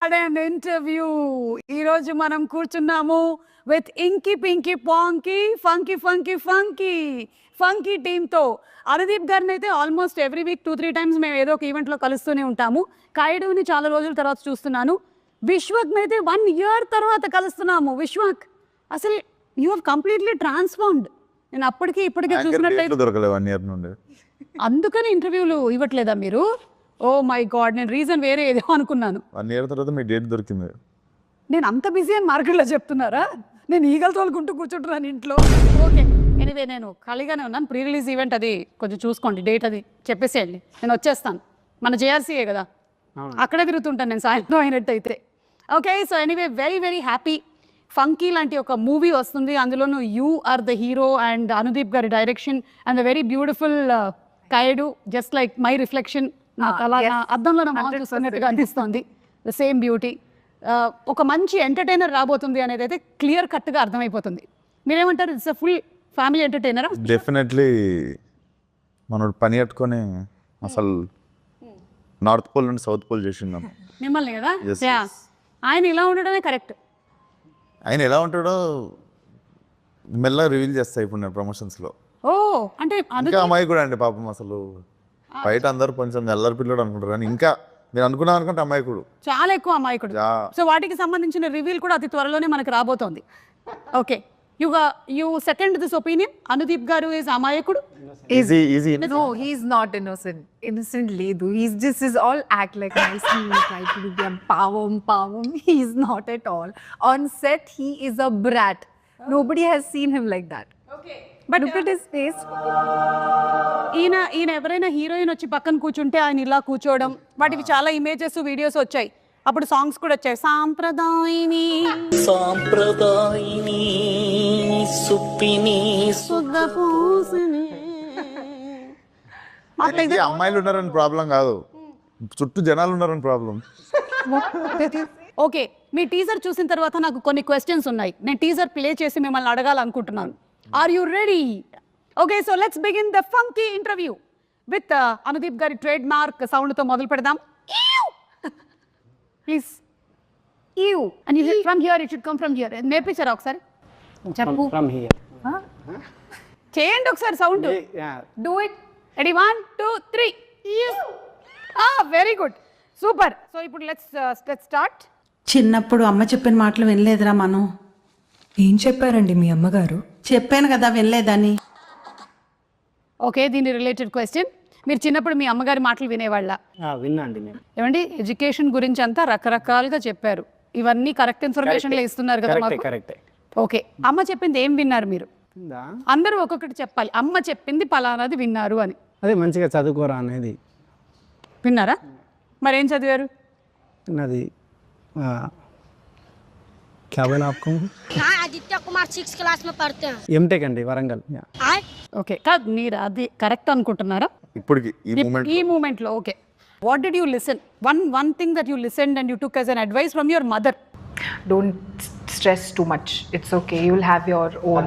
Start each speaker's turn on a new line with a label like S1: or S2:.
S1: And interview ఈరోజు మనం కూర్చున్నాము with inky pinky ponky funky funky funky funky టీమ్తో. అనుదీప్ గారిని అయితే ఆల్మోస్ట్ ఎవ్రీ వీక్ 2-3 టైమ్స్ మేము ఏదో ఒక ఈవెంట్లో కలుస్తూనే ఉంటాము. కాయుడుని చాలా రోజుల తర్వాత చూస్తున్నాను. విశ్వక్ని అయితే 1 year తర్వాత కలుస్తున్నాము. విశ్వక్, అసలు యూ హ్యావ్ కంప్లీట్లీ ట్రాన్స్ఫార్మ్డ్. నేను అప్పటికి ఇప్పటికీ చూసినట్లయితే
S2: దొరకలేదు 1 year నుండి,
S1: అందుకని ఇంటర్వ్యూలు ఇవ్వట్లేదా మీరు? ఓ మై గాడ్, నేను రీజన్ వేరే ఏదో అనుకున్నాను.
S2: 1 year తర్వాత మీ డేట్ దొరికింది.
S1: నేను అంత బిజీ అని మార్కెట్లో చెప్తున్నారా? నేను ఈగలు తోలుకుంటూ కూర్చుంటున్నాను ఇంట్లో. ఓకే, ఎనీవే నేను ఖాళీగానే ఉన్నాను. ప్రీ రిలీజ్ ఈవెంట్ అది కొంచెం చూసుకోండి, డేట్ అది చెప్పేసేయండి, నేను వచ్చేస్తాను. మన జేఆర్సీఏ కదా, అక్కడే తిరుగుతుంటాను నేను సాయంత్రం అయినట్టు అయితే. Okay, so anyway very very happy. Funky లాంటి ఒక మూవీ వస్తుంది, అందులోనూ you are the hero and Anudeep గారి direction and the very beautiful Kayadu, just like my reflection. నాకు అలా నా అద్దంలో నా మొహం చూస్తున్నట్టుగా అనిపిస్తుంది. The same beauty. ఒక మంచి ఎంటర్టైనర్ రాబోతుంది అనేది అయితే క్లియర్ కట్గా అర్థమైపోతుంది. మీరేమంటారు? It's a full family entertainer.
S2: Definitely మనోడు పని కట్టుకొని అసలు నార్త్ పోల్ నుండి సౌత్ పోల్ చేసిందాం
S1: మిమ్మల్ని కదా.
S2: Yes,
S1: yeah,
S2: yes.
S1: ఆయన ఇలా ఉండడమే కరెక్ట్.
S2: ఆయన ఎలా ఉంటాడో మెల్లగా రివీల్ చేస్తా ఇప్పుడు నేను ప్రమోషన్స్లో.
S1: ఓ అంటే
S2: ఇంకా అమ్మాయి కూడా అండి పాపం, అసలు బయట అందరూ కొంచెం ఎల్లరి పిల్లడు అనుకుంటారు కానీ ఇంకా మీరు అనుకున్నా అనుకుంటే అమ్మాయికుడు
S1: చాలా ఎక్కువ అమాయకుడు. సో వాటికి సంబంధించిన రివీల్ కూడా అతి త్వరలోనే మనకు రాబోతోంది. Okay, you second this opinion, Anudeep గారు ఈజ్ అమాయకుడు.
S2: Easy.
S3: No, he's not innocent. Innocent Ledu. He's just is all act like nicely. Try to do them power. He's not at all. On set, he is a brat. Nobody has seen him like that.
S1: But
S3: Look at his face.
S1: ఈయన ఎవరైనా heroine వచ్చి పక్కన కూర్చుంటే ఆయన ఇలా కూర్చోవడం, వాటికి చాలా ఇమేజెస్ వీడియోస్ వచ్చాయి. అప్పుడు సాంగ్స్ కూడా వచ్చాయి. సాంప్రదాయిని
S4: సుప్పిని
S1: సుద్దపూసిని.
S2: అమ్మాయిలు ఉన్నారని ప్రాబ్లం కాదు, చుట్టూ జనాలు ఉన్నారని ప్రాబ్లం.
S1: ఓకే, మీ టీజర్ చూసిన తర్వాత నాకు కొన్ని క్వశ్చన్స్ ఉన్నాయి. నేను టీజర్ ప్లే చేసి మిమ్మల్ని అడగాలనుకుంటున్నాను. Are you ready? Okay, so let's begin the funky interview with Anudeep గారి ట్రేడ్ మార్క్ సౌండ్తో మొదలు పెడదాం. Please you and from here, it should come from here. నేర్పించారా ఒకసారి? చెప్పు.
S5: From here.
S1: చేయండి ఒకసారి sound. Do it. Ready, 1 2 3. Very good, super. So ఇప్పుడు లెట్స్ స్టార్ట్.
S6: చిన్నప్పుడు అమ్మ చెప్పిన మాటలు వినలేదురా మనం.
S7: ఏం చెప్పారండి మీ అమ్మగారు?
S6: చెప్పాను కదా వినలేదని.
S1: ఓకే, దీని రిలేటెడ్ క్వశ్చన్. మీరు చిన్నప్పుడు మీ అమ్మగారి మాటలు వినేవాళ్ళ?
S5: విన్నా అండి నేను.
S1: ఏమండి, ఎడ్యుకేషన్ గురించి అంతా రకరకాలుగా చెప్పారు. ఇవన్నీ కరెక్ట్ ఇన్ఫర్మేషన్లో ఇస్తున్నారు కదా మాకు.
S5: కరెక్టే.
S1: ఓకే, అమ్మ చెప్పింది ఏం విన్నారు మీరు? అందరూ ఒక్కొక్కటి చెప్పాలి. అమ్మ చెప్పింది పలానాది విన్నారు అని.
S5: అదే మంచిగా చదువుకోరా అనేది
S1: విన్నారా? మరేం చదివారు?
S5: నాది क्या बोला आपको?
S8: हाँ, आदित्य कुमार 6th क्लास में पढ़ते हैं।
S5: ఎంటెక్ అండి, వరంగల్.
S1: ఓకే, కాదు మీరు అది కరెక్ట్ అనుకుంటున్నారా
S2: ఇప్పటికి ఈ
S1: ఈ మూమెంట్లో? Okay, what did you listen? One thing that you listen and you took as an advice from your mother.
S3: Don't stress too much. It's okay. You'll have your own